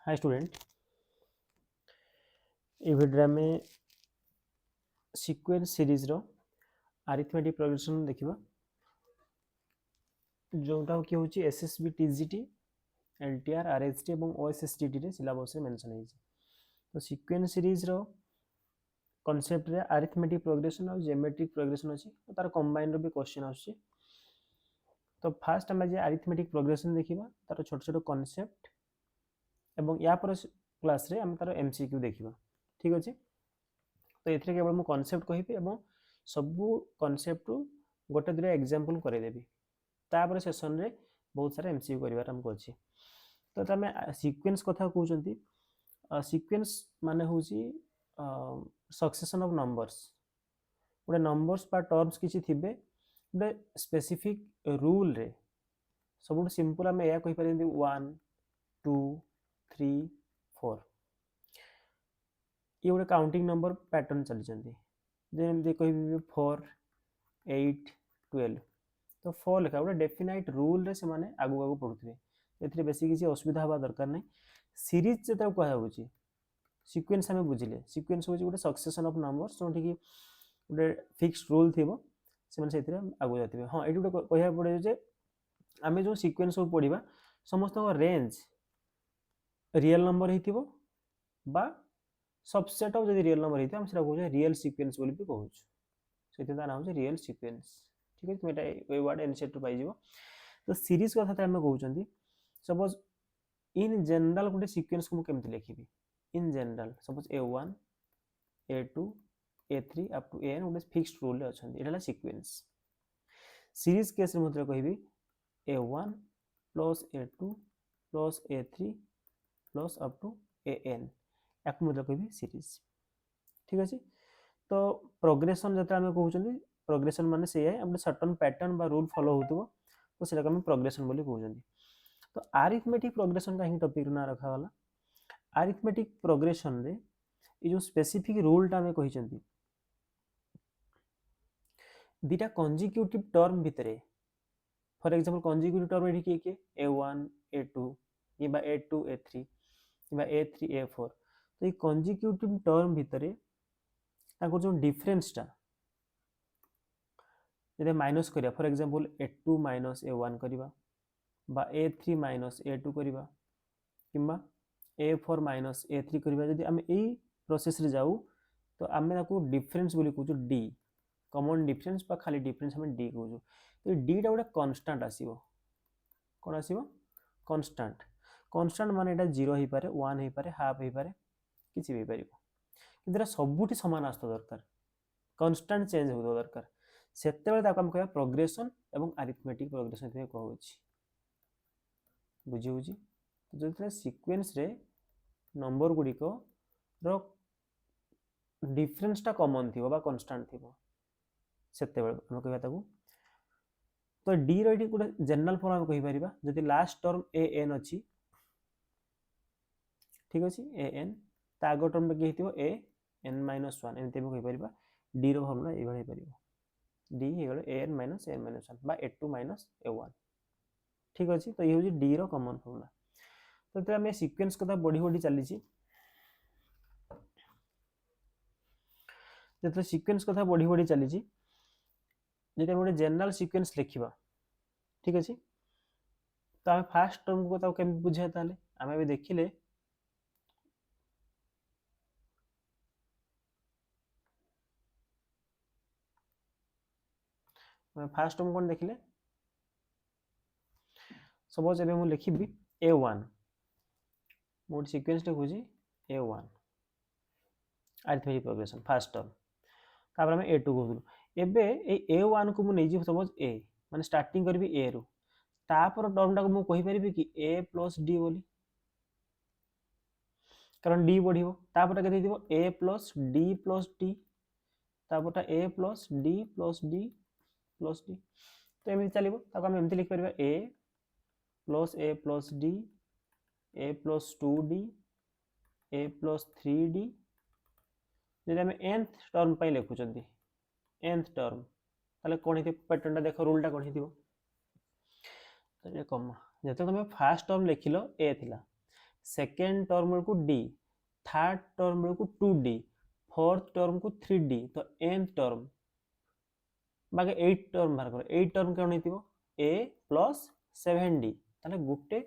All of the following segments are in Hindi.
हाय स्टूडेंट, ये भिडियो में सीक्वेंस सीरीज रो अरिथमेटिक प्रोग्रेशन देखिबा जोटा कि होची एसएसबी टीजीटी एलटीआर आरएचटी एवं ओएसएसटीटी रे सिलेबस रे मेंशन हेची। तो सीक्वेंस सीरीज रो कांसेप्ट रे अरिथमेटिक प्रोग्रेशन और ज्योमेट्रिक प्रोग्रेशन अछि, तो तार कंबाइन रो भी क्वेश्चन आछि। तो फर्स्ट हम जे अरिथमेटिक प्रोग्रेशन देखिबा तार छोट छोट कांसेप्ट एवं या पर क्लास रे हम तार एमसीक्यू देखिबा। ठीक अछि, तो एथिरे केवल मु कांसेप्ट कहिबी एवं सबु कांसेप्ट रु गोटे दुटा एग्जांपल करे देबी। तापर सेशन रे बहुत सारा एमसीक्यू करिवार हमको अछि। तो तमे सीक्वेंस कथा कहउचंती, सीक्वेंस माने होची सक्सेशन ऑफ नंबर्स। गोटे नंबर्स बा टर्म्स किछि थिबे गोटे स्पेसिफिक रूल रे सबुठ सिंपल हम या कहि परबी 1 2 3 4 ये गोटे काउंटिंग नंबर पैटर्न चली जंती। जेमति कहि 4 8 12 तो 4 लिखा गोटे डेफिनाइट रूल रे से माने आगु आगु पढुथिबे। एथिरे बेसी किछि असुविधा हवा दरकार नै। सीरीज जेता कहया होची सीक्वेंस हमें बुझिले, सीक्वेंस होची गोटे सक्सेशन ऑफ नंबर्स जोंठी कि गोटे फिक्स्ड रूल थिबो से माने सेथिरे आगु जाथिबे। हां एठी गोटे कहया पड़े जे आमे जो सीक्वेंस सब पढिबा समस्त रेंज रियल नंबर हिथिबो बा सबसेट ऑफ जदि रियल नंबर हिथिबा हम सेटा कहू रियल सीक्वेंस बोली भी कहू। सेति ता नाम छै रियल सीक्वेंस। ठीक है, मेटा ए वर्ड एनसेट पाई जिवो। तो सीरीज कथा त हम कहउचंती सपोज इन जनरल गोटे सीक्वेंस को केमति लिखिबी। In general suppose a1 a2 a3 up to an गोटे फिक्स्ड रूल रे अछंती, एटा सीक्वेंस। सीरीज केस रे मतलब कहिबी a1 plus a2 plus a3 plus up to an याकु मतलब कहिबी सीरीज। ठीक अछि, तो प्रोग्रेशन जता हम कहउचंती प्रोग्रेशन माने से है हम सर्टेन पैटर्न बा रूल फॉलो होतबो, तो सेटा हम प्रोग्रेशन बोली कहउचंती। तो अरिथमेटिक प्रोग्रेशन का ही टॉपिक ना रखा वाला। अरिथमेटिक प्रोग्रेशन रे ये जो स्पेसिफिक रूल टा में कहिचंती दिटा कंजिक्यूटिव टर्म भितरे, फॉर एग्जांपल कंजिक्यूटिव टर्म एठी के a1 a2 किबा a2 a3 किबा a3 a4। तो ये कंजिक्यूटिव टर्म भितरे ताको जो डिफरेंस टा जदि माइनस करिया, for example a2 minus a1 करिबा बा a3 माइनस a2 करिबा किबा a4 माइनस a3 करिबा, जदि हम एई प्रोसेस रे जाऊ तो आमे ताको डिफरेंस बोली कहू d, कॉमन डिफरेंस बा खाली डिफरेंस हम d कहू। तो d टा गोटे कांस्टेंट आसीबो। कोन आसीबो? कांस्टेंट। कांस्टेंट माने एटा 0 हे पारे, 1 हे पारे, हाफ हे पारे, किछि भी परिबो, किंतु सबुठी समान आस्तो दरकार, कांस्टेंट चेंज हो दरकार। सेते बेले ताको हम कहया प्रोग्रेशन एवं अरिथमेटिक प्रोग्रेशन ते कहउछि। बुझी होछि? तो जते सीक्वेंस रे नंबर गुडी को रो डिफरेंस टा कॉमन थिबो बा कांस्टेंट थिबो, सेते बेले हम कहया ताको। तो d रो एठी गोटे जनरल फॉर्म हम कहि परिबा जदि लास्ट टर्म an अछि। ठीक अछि, an ता आगो टर्म के हिथिबो a n - 1 एमते भी कहि परिबा। d रो फॉर्मूला ए भଳି परिबो, d हे गेलो an - n - 1 बा a2 - a1। ठीक अछि, तो ये होछि d रो कॉमन फॉर्मूला। तो ते हम सीक्वेंस कथा बडी बडी चली छी, जते सीक्वेंस कथा बडी बडी चली छी, जदि हम गोटे जनरल सीक्वेंस लिखिबा। ठीक अछि, तो हम फर्स्ट टर्म को केम बुझे ताले हम भी देखिले। मैं फर्स्ट टर्म कोन देखिले, सपोज एबे मु लिखिबी a1, मोड सीक्वेंस लिखुजी a1 arithmetic progression first term. तापर हम a2 कहू। एबे ए a1 को मु नै जी सपोज a माने स्टार्टिंग करबी a रो, तापर टर्म टा को मु कहि परिबी कि a प्लस d बोली, कारण d बढ़िबो। तापर केते दिबो a plus d plus d, तापर a plus d plus d plus d। तो एमि चलिबो, ताको हम एमति लिख परिबा a plus d a plus 2d a plus 3d। जदि हम nth टर्म पई लिखुचंती nth टर्म, ताले कोन हिते पैटर्न टा देखो, रूल टा कोन हितिबो। तो ये कम जते तुम फर्स्ट टर्म लिखिलो a थिला, सेकेंड टर्म बेलू डी, थर्ड टर्म बेलू 2d, फोर्थ टर्म को 3d, तो एंथ टर्म बाकी 8 टर्म बाहर कर, 8 टर्म कौन हो a प्लस 7d, ताले गुटे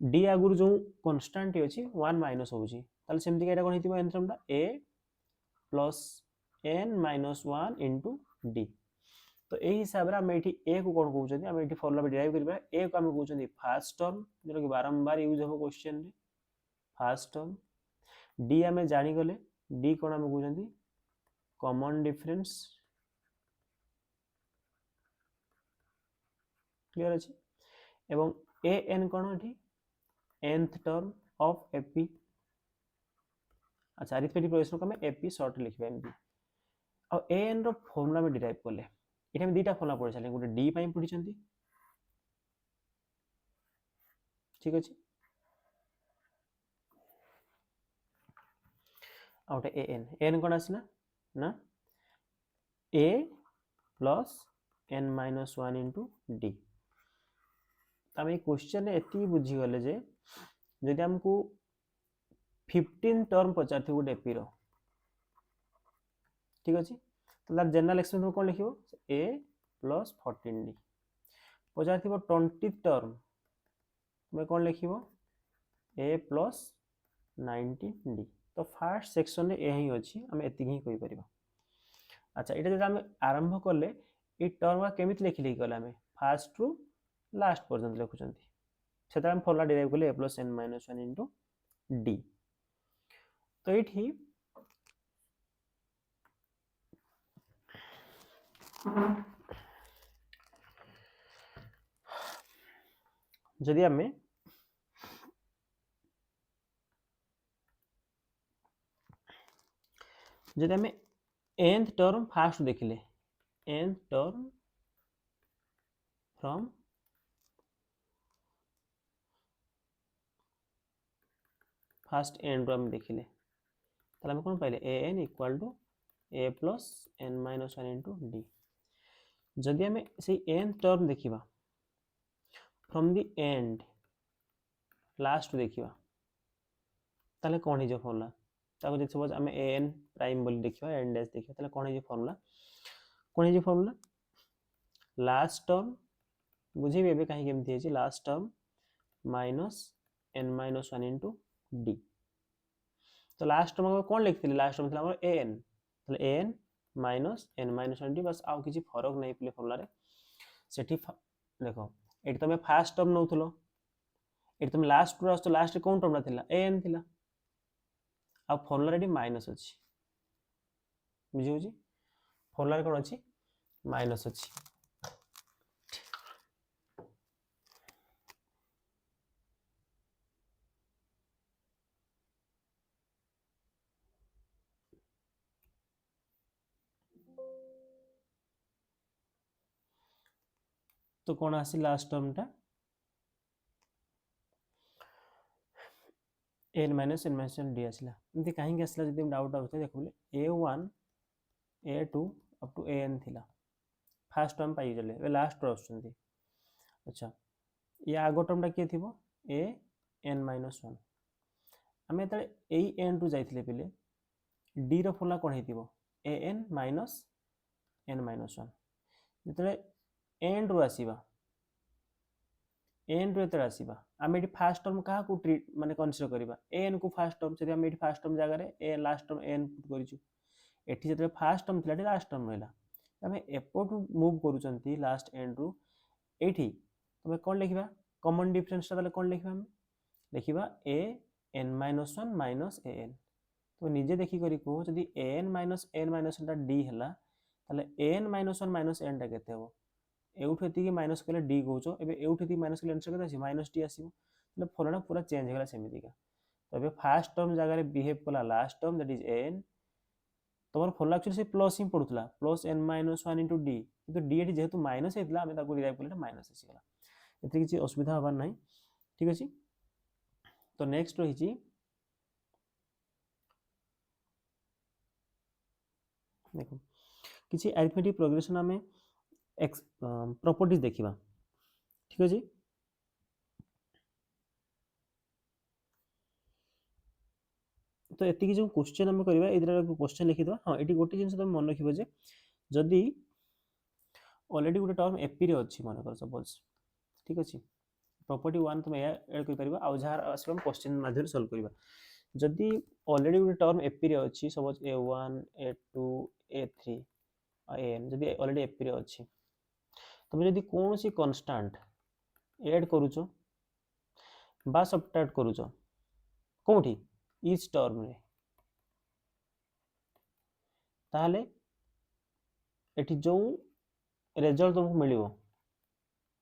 d आगुर जो कांस्टेंट अछि 1 माइनस होउची, ताले सेमति एटा कोन हितिबो एंथ टर्मटा a plus n minus 1 into d। तो यही हिसाब से आम ये ए को कौन कहते हैं, आम ये फर्मुला डिराइव करबा, ए को आम कहते फास्ट टर्म जो कि बारंबार यूज हो क्वेश्चन रे, फास्ट टर्म। डी आम जानी गले, डी कौन आम कहते कॉमन डिफरेंस, क्लियर अच्छे। एवं ए एन कौन ये nth टर्म ऑफ एपी। अच्छा अरिथमेटिक प्रोग्रेशन को आम एपी शॉर्ट लिखबा एमपी। और ए एन रो फॉर्मुला में डिराइव कले, ये दुटा फॉर्मुला पढ़ी सारे, गोटे डी पाई पढ़ी, ठीक अच्छे। आ गोटे एन, एन कौन आसला ना a plus n minus 1 into d. आम ये क्वेश्चन एति बुझीगले जे जदि आमको 15 टर्म पचार गोटे एपी रो, ठीक अच्छे, तो जनरल एक्सप्रेशन कौन लिखो ए प्लस 14d, पचार 20 टर्म तुम्हें कौन लिखो ए प्लस 19d। तो फास्ट सेक्शन रे यही अच्छी, आम एति ही कहि परिबा। अच्छा ये जब आम आरंभ कले ये टर्म केमी लिखिले गले, आम फास्ट रु लास्ट पर्यंत लिखुं, से फर्मुला डिराइव कले a plus n minus 1 into d. तो ये जदि आम जदि आम nth टर्म फास्ट देखिले, nth term from first end रो देखिले, ताले कौन पाइले a n equal to a plus n minus 1 into d. जदि आम से nth टर्म देखा फ्रॉम दी एंड लास्ट देखा, ताले कौन हो फॉर्मुला, ताको जब सपोज आम ए एन प्राइम बोली देखा, एन डैश देखा, ताले कौन हो फॉर्मुला, कौन हो फॉर्मुला लास्ट टर्म बुझेबी एबे कहीं केमती है, last term minus n minus 1 into d. तो लास्ट टर्म कौन लिखते, लास्ट टर्म था ए एन, तो a n minus n minus 1 d, बस आउ किसी फरक नहीं पे फॉर्मुला रे। सेठी देखो ये तुम फास्ट टर्म नौथलो, ये तुम लास्ट टू आस, लास्ट कौन टर्म था ए एन थिला, आ फॉर्मुला रे माइनस अच्छी, बुझी फॉर्मुला रे कौन अच्छी माइनस अच्छी। तो कौन आसी लास्ट टर्मटा एन माइनस डी आसला, एमती कहीं आसला जब डाउट आउे देख बोले a1 a2 up to an थिला, फास्ट टर्म पाई गले लास्ट टर्म आसुचंती। अच्छा ये आगो टर्मटा किए थी ए एन माइनस 1, आम यही एन रु जाइए पे डी रो फॉर्मुला कौन हो ए एन माइनस एन माइनस 1, जो एन रु आसवा एन रु आसवा आम ये फास्ट टर्म क्या ट्रीट माने कनसीडर करवा एन को फास्ट टर्म, से आम फास्ट टर्म जगह ए लास्ट टर्म एन पुट कर, जो फास्ट टर्म थी लास्ट टर्म रहा, आम एपटू मूव कर लास्ट एंड रु, ये तुम कौन लिखा कॉमन डिफरेंस कौन लिखा लिखा ए एन माइनस 1 माइनस ए एन। तो निजे देखिक कह जब ए एन माइनस डी है, एन माइनस 1 माइनस एन टा केते हो, एउठु एति माइनस कले डी कहूचो, एबे एउठु एति माइनस कले आंसर केते आसी माइनस डी आसीबो, मतलब फॉर्मुला पूरा चेंज होला सेमितिका। तो एबे फर्स्ट टर्म जगह रे बिहेव कला last term that is n, तमर फॉर्मुला एक्चुअली से प्लस ही पडुतला plus n minus 1 into d, किंतु डी एटी जेहेतु माइनस हेतला आमे ताको डिराइव करले माइनस आसी गला, एते किछि असुविधा हबार नाही, ठीक अछि। तो नेक्स्ट रही देखो किसी अरिथमेटिक प्रोग्रेशन आम प्रॉपर्टीज देखा, ठीक अच्छे। तो एतिकी जो क्वेश्चन हम करबा इधर क्वेश्चन लिखि दो। हां एटी गोटे जिंस तुम मन रखिबो जे जदी ऑलरेडी गोटे टर्म एपी रे अछि मन कर सपोज ठीक अछि प्रॉपर्टी 1 तुम ऐड कर परिबा आ जहार असम क्वेश्चन माध्यम सॉल्व करबा जदी ऑलरेडी गोटे टर्म एपी रे अछि सपोज a1 a2 a3 आ an जदी ऑलरेडी एपी रे अछि तुम जदी कोन सी कांस्टेंट ऐड करूचो बा सबट्रैक्ट करूचो कोठी इच टर्म रे ताले एठी जो रिजल्ट तुमको मिलिबो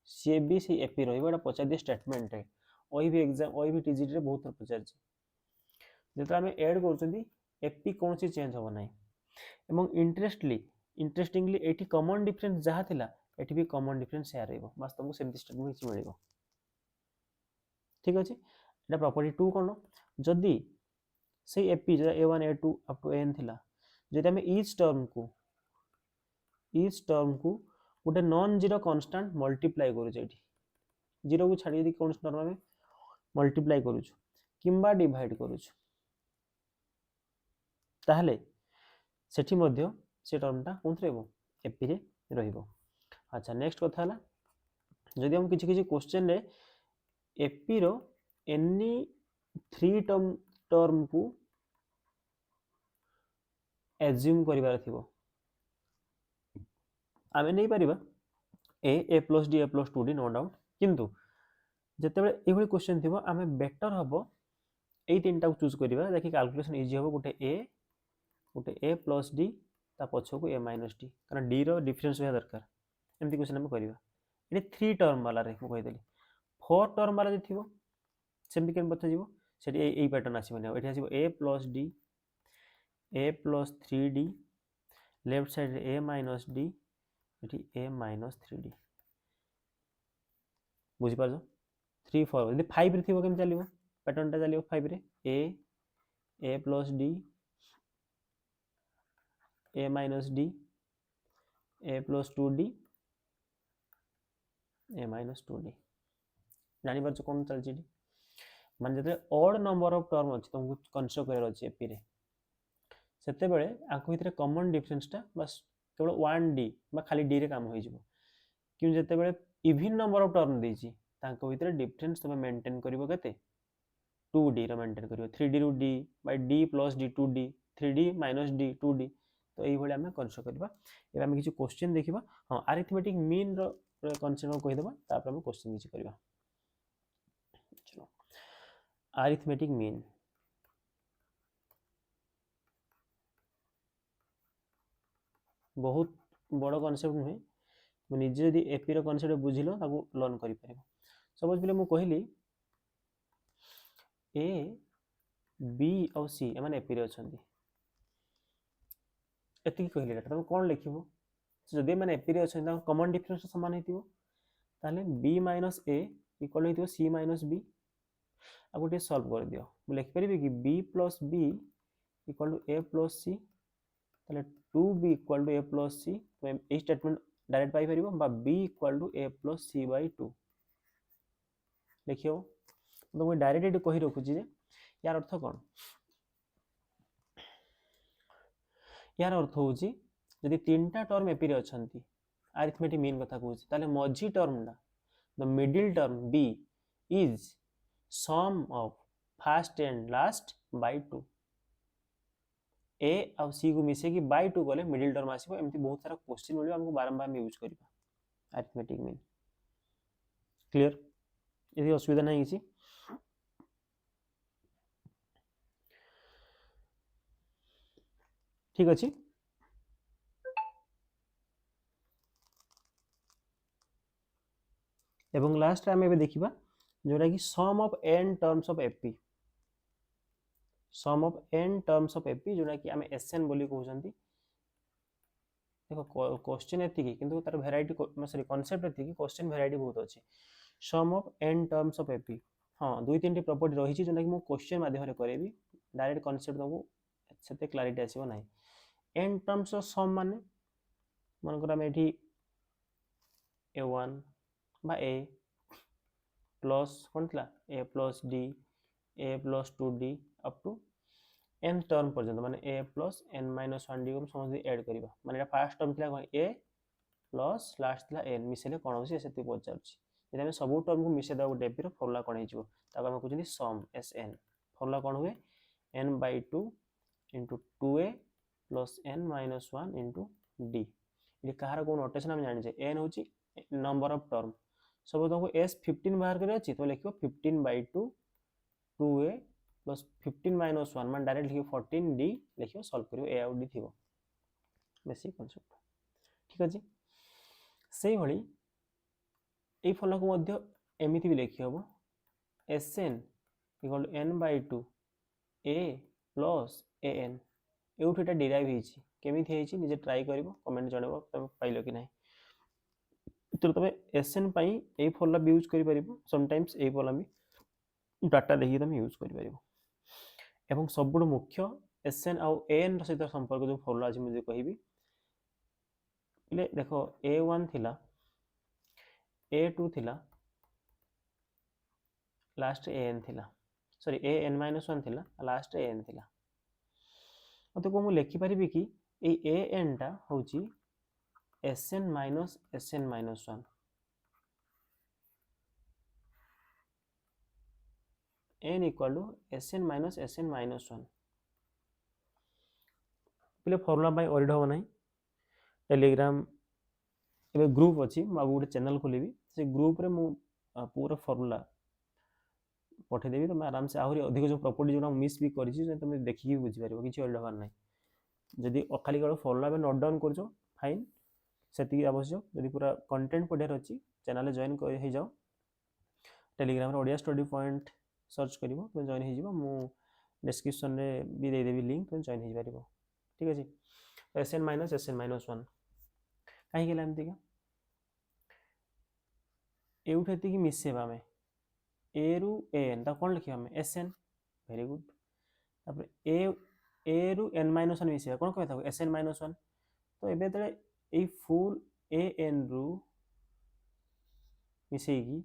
सी भी सी एपी रहिबो एटा पचार दे स्टेटमेंट है ओई भी एग्जाम ओई भी टीजीटी रे बहुत पचार छी जेता हम ऐड करछंती एपी कोन सी चेंज हो नै एवं इंटरेस्टिंगली एठी कॉमन डिफरेंस जहा थिला एठी भी कॉमन डिफरेंस शेयर रहइबो बस तुमको सेम स्टेटमेंट किछ मिलिबो ठीक अछि एटा प्रॉपर्टी 2 कोन जदी से एपी जो a1 a2 up to an थिला जदी हम ईच टर्म को गोटे नॉन जीरो कांस्टेंट मल्टीप्लाई करू जेठी जीरो को छाडी यदि कोन टर्म में मल्टीप्लाई करू किंबा डिवाइड करू ताहले सेठी मध्य से टर्मटा कोन रहइबो एपी रे रहइबो अच्छा नेक्स्ट कथा हला जदी हम किछि किछि क्वेश्चन रे एपी रो एनी 3 टर्म को एज्यूम करिवार थिबो आमे नहीं परिबा a plus d a plus 2d no doubt किंतु जते बेले एभली क्वेश्चन थिबो आमे बेटर हबो एई तीनटा को चूज करिबा देखि कैलकुलेशन इजी हबो गोटे a plus d ता पछो को a minus d कारण d रो डिफरेंस होया दरकार एमती क्वेश्चन हम करिबा एटी 3 टर्म वाला रे को कहि देली 4 टर्म वाला जे थिबो सेमती केन पथ जीवो सेटी एई पैटर्न आसीबो एठी आसीबो a plus d a plus 3d left side रे a minus d एठी a minus 3d बुझी पारजो 3 4 यदि 5 रे थिबो केम चलिबो पैटर्न टा चलिबो 5 रे a plus d a minus d a plus 2d a minus 2d जानि पारजो कोन चलछि माने जते ऑड नंबर ऑफ टर्म अछि तुमको कंसीडर करर अछि एपी रे सेते बेले आको भितरे कॉमन डिफरेंस टा बस केवल 1d बा खाली d रे काम होई जिवो कि जते बेले इवन नंबर ऑफ टर्म देछि ताको भितरे डिफरेंस तमे मेंटेन करिवो केते 2d रो मेंटेन करिवो 3d रो d by d plus d 2d 3d minus d 2d तो एई भली हमें कंसीडर करबा एबा हम किछि क्वेश्चन देखिबा हां अरिथमेटिक मीन रो कंसीडर कहि देबा तापर हम क्वेश्चन किछि करबा चलो अरिथमेटिक मीन बहुत बड़ कांसेप्ट नुहे मु निजे यदि एपी रो कांसेप्ट बुझिलो ताको लर्न करि परिबो सपोज बिले मु कहिली ए बी और सी एमाने एपी रे अछंती एति कहिली डाटा तुम कोन लिखिबो जदि माने एपी रे अछंती कॉमन डिफरेंस समान हेतिबो ताले b - a इक्वल हेतिबो c - b आ गोटे सॉल्व कर दियो मु लिख परिबे कि b + b equal to a + c ताले 2b equal to a + c तो ए स्टेटमेंट डायरेक्ट पाई परिबो बा b equal to a + c / 2 लिखियो तो मु डायरेक्ट एटी कहि रखु छी जे यार अर्थ कोन यार अर्थ होउची यदि तीनटा टर्म एपी रे अछंती अरिथमेटिक मीन कथा कहूची ताले मझी टर्म दा the middle term b is sum of first and last by 2 a और c को मिसे कि बाय 2 गले मिडिल टर्म आसीबो एमती बहुत सारा क्वेश्चन मिलियो हमको बारंबार यूज करबा अरिथमेटिक मीन क्लियर यदि असुविधा नहीं किसी ठीक अछि एवं लास्ट आम एबे देखिबा जोरा कि sum of n terms of AP sum of n terms of AP जोरा कि आम एसएन बोली कहउछंती देखो क्वेश्चन एति कि किंतु तार वैरायटी सॉरी कांसेप्ट एति कि क्वेश्चन वैरायटी बहुत अछि sum of n terms of AP हां दुई तीन टी प्रॉपर्टी रही छि जोना कि मु क्वेश्चन माध्यम रे करेबी डायरेक्ट कांसेप्ट तुमको सेते क्लैरिटी आसीबो नाही n टर्म्स ऑफ सम माने मन कर हम एठी a1 बा a प्लस कोन थला a plus d a plus 2d up to n term पर्यंत माने a plus n minus 1 d को समझ ऐड करिबा माने एटा फर्स्ट टर्म थिला कोन ए प्लस लास्ट थिला एन मिसेले कोन होसी सेति पचारछि जदि हम सब टर्म को मिसे दा गोटे एपी रो फॉर्मूला कोन हिजो ताको हम कहउछनी सम एस एन फॉर्मूला कोन हुए n by 2 into 2a plus n minus 1 into d ये कहार को नोटेशन हम जानि जे n होची नंबर ऑफ टर्म सब तुमको s 15 बाहर करे अछि तो लिखियो 15 by 2 2a plus 15 minus 1 मान डायरेक्ट लिखियो 14d लिखियो सॉल्व करियो a आउट d थिबो बेसिक कांसेप्ट ठीक अछि सेही भली ए फॉर्मूला को मध्य एमिति भी लिखि हबो sn equal to n by 2 a plus an एउठ Etah derive हेछि केमिति हेछि निजे ट्राई करिवो कमेंट जणेबो तब पाइलो कि नै तो तबे sn पई ए फॉर्मूला भी यूज करि परिबो समटाइम्स ए फॉर्मूला भी डाटा देखि तमे यूज करि परिबो एवं सबुड मुख्य sn आ an र सहित संपर्क जो फॉर्मूला अछि मुझे कहिबी ले देखो a1 थिला a2 थिला लास्ट an थिला सॉरी an minus 1 थिला लास्ट an थिला तो को मु लिखि परिबी कि ए an टा होची sn minus sn minus 1 n equal to sn minus sn minus 1 पहले फॉर्मूला बाय ओरिड हो नाही टेलीग्राम एबे ग्रुप अछि म गोटे चैनल खोलिबी से ग्रुप रे मु पूरा फॉर्मूला पठे देबी तो मैं आराम से आहुरी अधिक जो प्रॉपर्टी जो मिस भी करि छी तुम देखि कि बुझि पारिबो किछि ओरिड होबार नाही जदि खाली केवल फॉर्मूला में नोट डाउन करजो फाइन सेति आवश्यक जदि पूरा कंटेंट पढियार अछि चैनल जॉइन कर हे जाओ टेलीग्राम रे ओडिया स्टडी पॉइंट सर्च करिवो तो जॉइन हे जिवो मु डिस्क्रिप्शन रे भी दे देबी लिंक तो जॉइन हे पारिबो ठीक अछि sn minus sn minus 1 काहे गेला एमति का एउठेति कि मिसेबा में a रु an ता कोन लिखिया में sn वेरी गुड तापर a रु n minus 1 मिसेबा कोन कहता sn minus 1 तो एबे तळे ए फुल an रु मिसेगी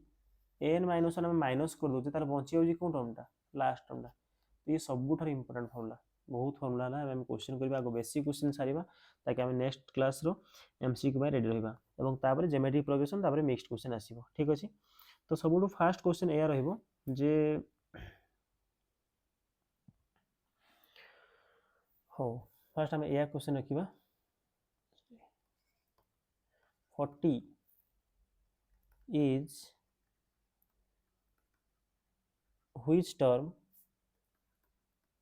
an minus 1 हम माइनस कर दोचे तार बंची होजी कोन टर्मटा लास्ट टर्मटा तो ये सबुठार इंपोर्टेंट फॉर्मूला बहुत फॉर्मूला ना हम क्वेश्चन करबा आगो बेसिक क्वेश्चन सारिबा ताकि हम नेक्स्ट क्लास रो एमसीक्यू बाय रेडी रहबा एवं तापर ज्योमेट्रिक प्रोग्रेशन तापर मिक्स्ड क्वेश्चन आसीबो ठीक अछि तो सबुठु फास्ट क्वेश्चन एया रहइबो जे हो फर्स्ट हम एया question रखिबा 40 is which term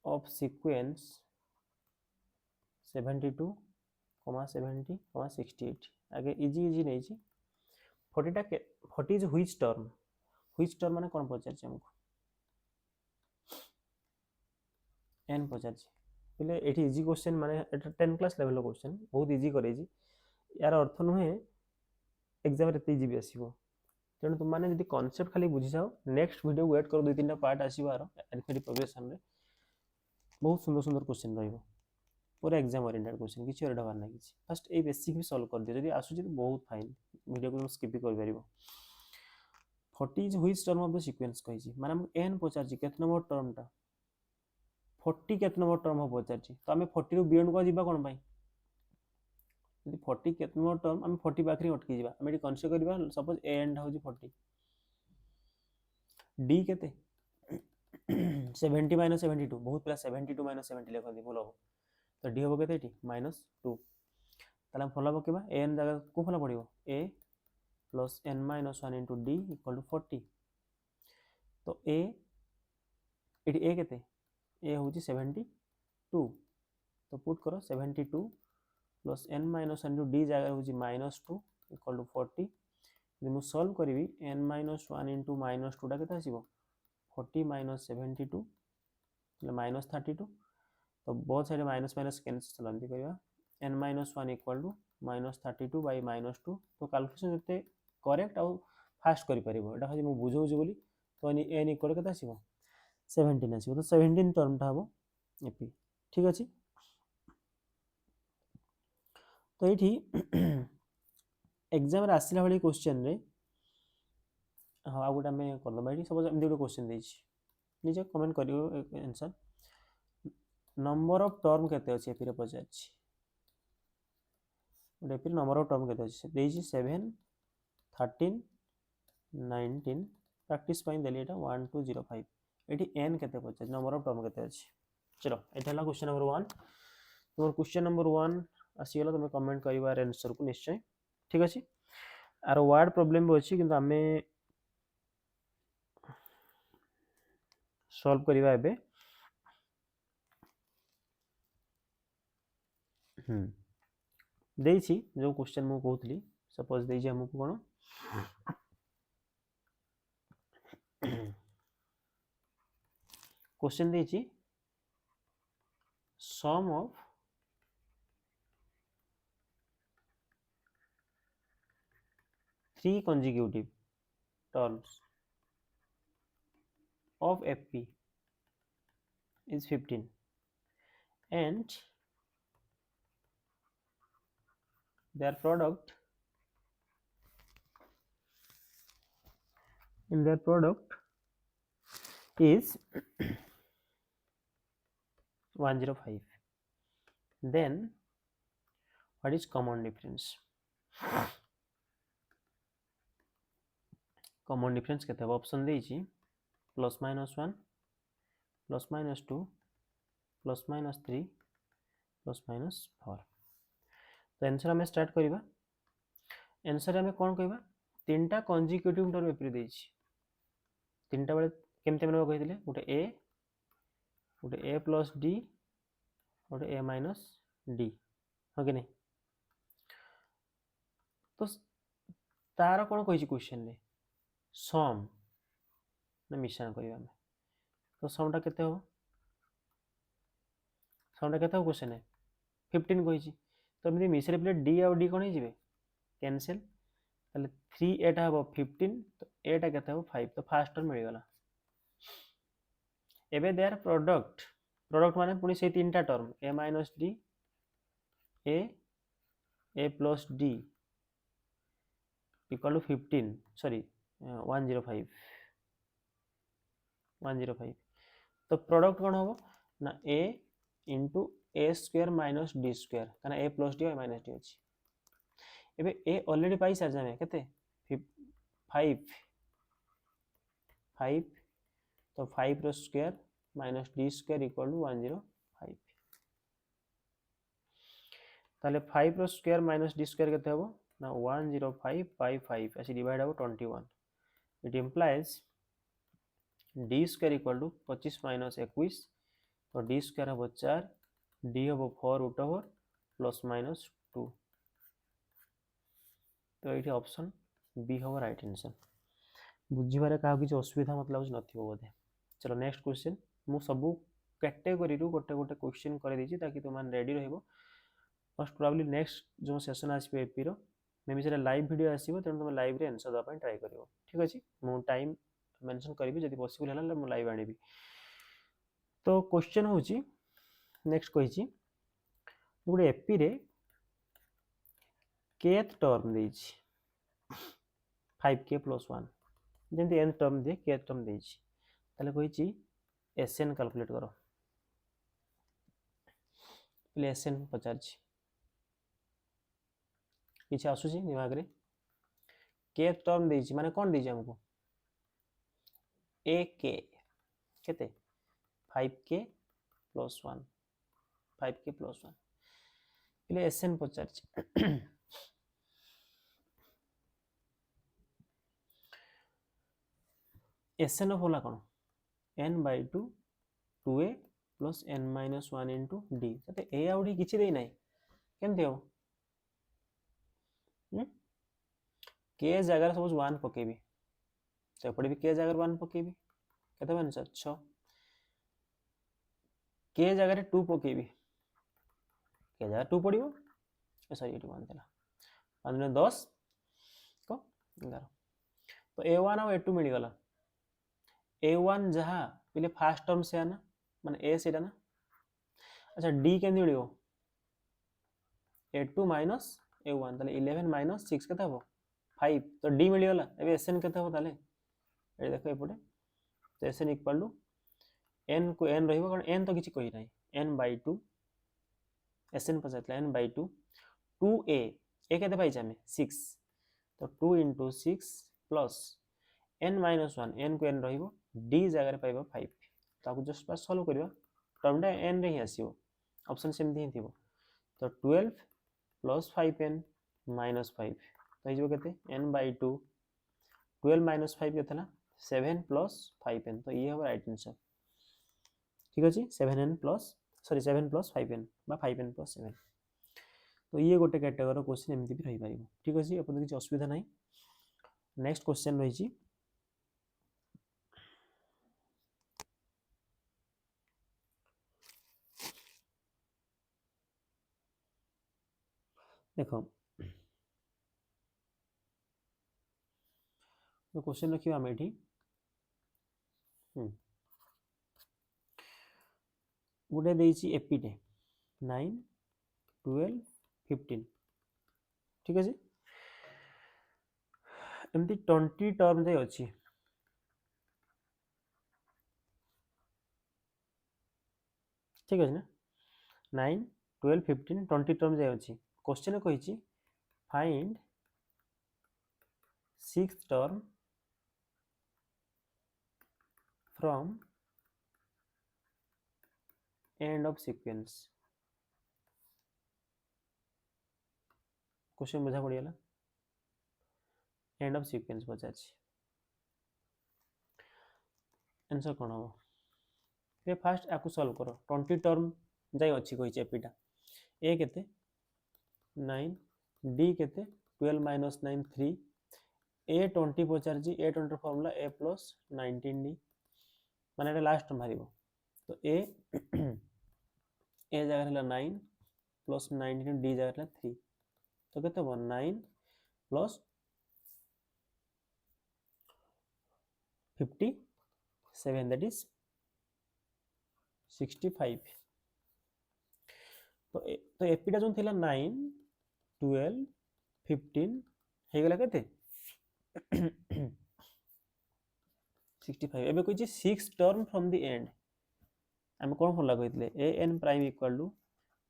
of sequence 72, 70, 68 आगे इजी इजी नहीं छी 40 टा 40 इज which term माने कोन पचार छी हमको n पचार छी पहले एठी इजी क्वेश्चन माने एटा 10 क्लास लेवल क्वेश्चन बहुत इजी करे छी यार अर्थ नुहे एग्जाम रे इजी भी आसीबो तेणु तुम माने यदि कांसेप्ट खाली बुझी जाओ नेक्स्ट वीडियो वेट करो 2-3 पार्ट आसीबो आरो अरिथमेटिक प्रोग्रेशन रे बहुत सुंदर सुंदर क्वेश्चन रहइबो पूरा एग्जाम ओरिएंटेड क्वेश्चन किछि ओरडा बार नाही फर्स्ट ए बेसिक भी सॉल्व कर दियो यदि आसु जे बहुत फाइन वीडियो को स्किप भी कर परिबो 40 is which term of the sequence कहि छी माने हम n पचार छी केत नंबर टर्मटा 40 केत नंबर टर्म हो पचार छी तो हमें 40 रु बियॉन्ड को जिबा कोन भाई यदि 40 केत नंबर टर्म हम 40 बाकरी अटकी जिबा हम एटी कंसीडर करबा सपोज a एंड हो जी 40 d केते 70 minus 72 बहुत प्लस 72 minus 70 लेखन दी बोलो तो d होबो केते -2 ताले हम फॉलो बकेबा n जगह को follow पड़िबो a plus n minus 1 into d equal to 40 तो a एटी a केते a होची 72 तो पुट करो 72 plus n minus 1 into d जगह होची -2 equal to 40 यदि मु सॉल्व करबी n minus 1 into -2 टा केते आसीबो 40 minus 72 minus 32 तो बहुत सारे माइनस माइनस कैंसिल चलंती करबा n minus 1 equal to minus 32 by minus 2 तो कैलकुलेशन जते करेक्ट आ फास्ट करि परिबो एटा हम बुझौ जे बोली तो n इक्वल केता आसीबो 17 आसीबो तो 17 टर्म टा हबो एपी ठीक अछि तो एठी एग्जाम रे आसिला वाली क्वेश्चन रे हां आ गुटा में कर दबा एठी सपोज हम दुटो क्वेश्चन देछि नीचे कमेंट करियो आंसर नंबर ऑफ टर्म केते अछि एपी रे पचारछि एपी नंबर ऑफ टर्म केते अछि देछि 7 13 19 प्रैक्टिस पई देली एटा 1205 एटी n केते पचार नंबर ऑफ टर्म केते अछि चलो एटा हला क्वेश्चन नंबर 1 तोर क्वेश्चन नंबर 1 आसी गेला तुम कमेंट करिवार आंसर को निश्चय ठीक अछि आरो वर्ड प्रॉब्लम भी अछि किंतु हमें सॉल्व करिवा एबे देछि जो क्वेश्चन मु कहउतली सपोज देछि हमको कोन क्वेश्चन देछि sum of three consecutive terms of FP is 15 and their product is 105 then what is common difference केते ऑप्शन देछि plus minus 1 plus minus 2 plus minus 3 plus minus 4 तो आंसर हमें स्टार्ट करिबा आंसर हमें कोन कहबा तीनटा कंजिक्यूटिव टर्म एप्री देछि तीनटा बेले केमते मनबा कहितले गोटे a प्लस d गोटे a माइनस d हो कि नहीं तो तार कोन कहिछि क्वेश्चन ने सम ना मिश्रण करिबा हम तो समटा केते हो क्वेश्चन है 15 कहिछि तो एमि मिश्रे प्लेट d और d कोन हे जिवे कैंसिल ताले 3 एटा हो 15 तो एटा केते हो 5 तो फर्स्ट टर्म मिल गला एबे देयर प्रोडक्ट माने पुनी से तीनटा term a minus d a plus d equal to 15 sorry 105 तो प्रोडक्ट कौन होबो ना a into a square minus d square काना a प्लस d और माइनस d अछि एबे a ऑलरेडी पाई सार जामे केते 5 तो 5 रो square minus d square equal to 105 ताले 5 रो स्क्वायर माइनस d स्क्वायर केते होबो ना 105 by 5 ऐसे डिवाइड हो 21 it implies d square equal to 25 minus 21 तो d स्क्वायर हो 4 d हो 4 रूट ओवर प्लस माइनस 2 तो ये ऑप्शन बी हो राइट आंसर बुझिबारे का किछ असुविधा मतलब नथिबो बोधे चलो नेक्स्ट क्वेश्चन मु सब कैटेगरी रु गोटे गोटे क्वेश्चन करे देछि ताकि तुम रेडी रहबो मोस्ट प्रोबब्ली नेक्स्ट जो सेशन आसीबे एपी रो मे भी सेटा लाइव वीडियो आसीबो तेन तुम लाइव रे आंसर दा पय ट्राई करिवो ठीक अछि मु टाइम मेंशन करिवि जदि पॉसिबल हला मु लाइव आनिबि तो क्वेश्चन होछि नेक्स्ट कहिछि गोटे एपी रे केथ टर्म देछि 5k + 1 जेंति n टर्म दे k टर्म देछि ताले कहिछि एसएन कैलकुलेट करो पहले एसएन पचारछि किछ आसुछि दिमाग रे k टर्म देछि माने कोन देछि हमको ak केते 5k + 1 पहले एसएन पचारछि एसएन ऑफ होला कोन n/2 2a + n - 1 into d तते a आउ d किछि देइ नै केमते हो k जगह सपोज 1 पकेबी तो पड़े भी k जगह 1 पकेबी केते आंसर 6 k जगह 2 पकेबी k जगह 2 पड़िबो सॉरी 1 देला 5 में 10 को 11 तो a1 और a2 मिल गला a1 जहा पहले फर्स्ट टर्म से आना माने a सेटा ना अच्छा d केन मिलियो a2 माइनस a1 ताले 11 माइनस 6 केता हो 5 तो d मिल गला एबे sn केता हो ताले ए देखो एपटे तो sn इक्वल टू n को n रहिबो कारण n तो किछि कहि नै n by 2 SN Pachar n by 2 2a ए के पाई आम 6 तो 2 into 6 plus n minus 1 n को n रहिबो d जगह पाइबा 5 ताकू जस्ट पास सॉल्व करबा टर्मटा n रे ही आसीबो ऑप्शन सेमती ही थिबो तो 12 प्लस 5n माइनस 5 तो हिजो केते n by 2 12 minus 5 केते ना 7 प्लस 5n तो ये हो राइट आंसर ठीक अछि 7n plus sorry 7 plus 5n बा 5n प्लस 7 तो ये गोटे कैटेगरी क्वेश्चन एमती भी रही पारिबो ठीक अछि अपन किछ असुविधा नाही नेक्स्ट क्वेश्चन रही छी देखो तो क्वेश्चन रखियो हम एठी गोटे देइछि एपीटे 9 12 15 ठीक अछि एमती 20 टर्म जे अछि ठीक अछि ना 9 12 15 20 टर्म जे अछि क्वेश्चन कहिछि find sixth term from end of sequence question बुझा पड़िगला एंड ऑफ सीक्वेंस पचाछि आंसर कोन हो ये फास्ट आकु सॉल्व करो 20 टर्म जाय अछि कहि एपीटा ए केते 9 डी केते 12 minus 9 3 ए 20 पचारछि ए 20 फार्मूला ए प्लस 19 डी माने एटा लास्ट टर्म मारिबो तो ए ए जगह 9 प्लस 19 डी जगह 3 तो केते हो 9 प्लस 57 that is 65 तो एपीटा जो थिला 9 12 15 हे गेला केते 65 एबे कहि 6 टर्म फ्रॉम द एंड हम कोन फॉर्मूला कहितले a n prime equal to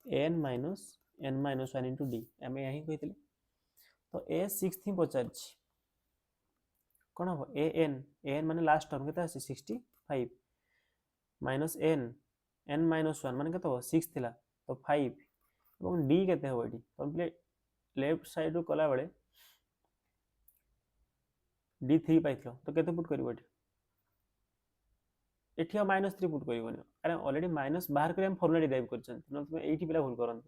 n minus n minus 1 into d हम यही कहितले तो a 6 थी पचार कोन हो a n माने लास्ट टर्म केता 65 माइनस n minus 1 माने केता हो 6 थिला तो 5 এবং d केते हो एठी कंप्लीट लेफ्ट साइड रो कला बेले d 3 पाइथलो तो केते पुट करिवो एठी एठी -3 पुट करिवोनी अरे ऑलरेडी माइनस बाहर करे हम फार्मूला डिराइव करछन न तुम एठी पिला भूल करन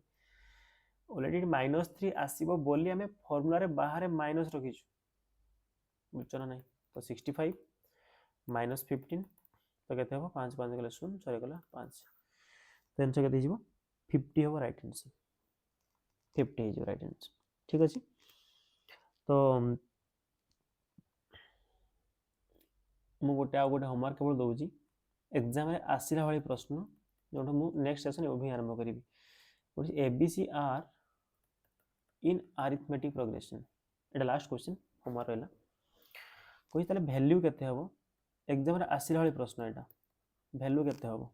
ऑलरेडी -3 आसीबो बोली हमें फार्मूला रे बाहर माइनस रखिछु बुझछना नहीं तो 65 माइनस 15 तो केते हो 5 5 गले 0 6 गला 5 तो आंसर केते हिजबो 50 हो राइट आंसर 50 हिजबो राइट आंसर ठीक अछि तो मु गोटे आ गोटे होमवर्क केवल दउजी एग्जाम रे आसीला वाली प्रश्न जोटा मु नेक्स्ट सेशन ओभी आरंभ करिवि what is ABC are in arithmetic progression एटा लास्ट क्वेश्चन होमवर्क रहला कोइ ताले वैल्यू केते हबो एग्जाम रे आसीला वाली प्रश्न एटा वैल्यू केते हबो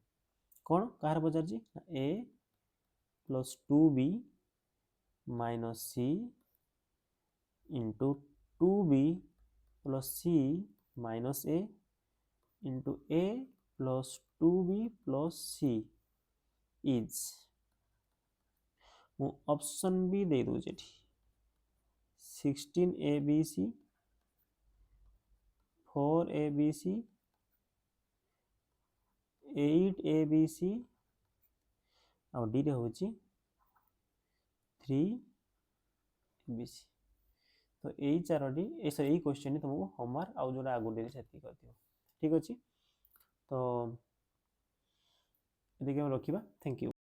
कोन कार बजार जी a plus 2b minus c into 2b plus c minus a into a plus 2b plus c is मु ऑप्शन बी दे दो जेठी 16 abc 4 abc 8 abc और डी रे होची 3 abc तो यही चारोटी यही क्वेश्चन तुमको होमवर्क आउ जोड़ा आगु देरी सेति कर दियो ठीक अछि तो एदिके हम रखिबा थैंक यू।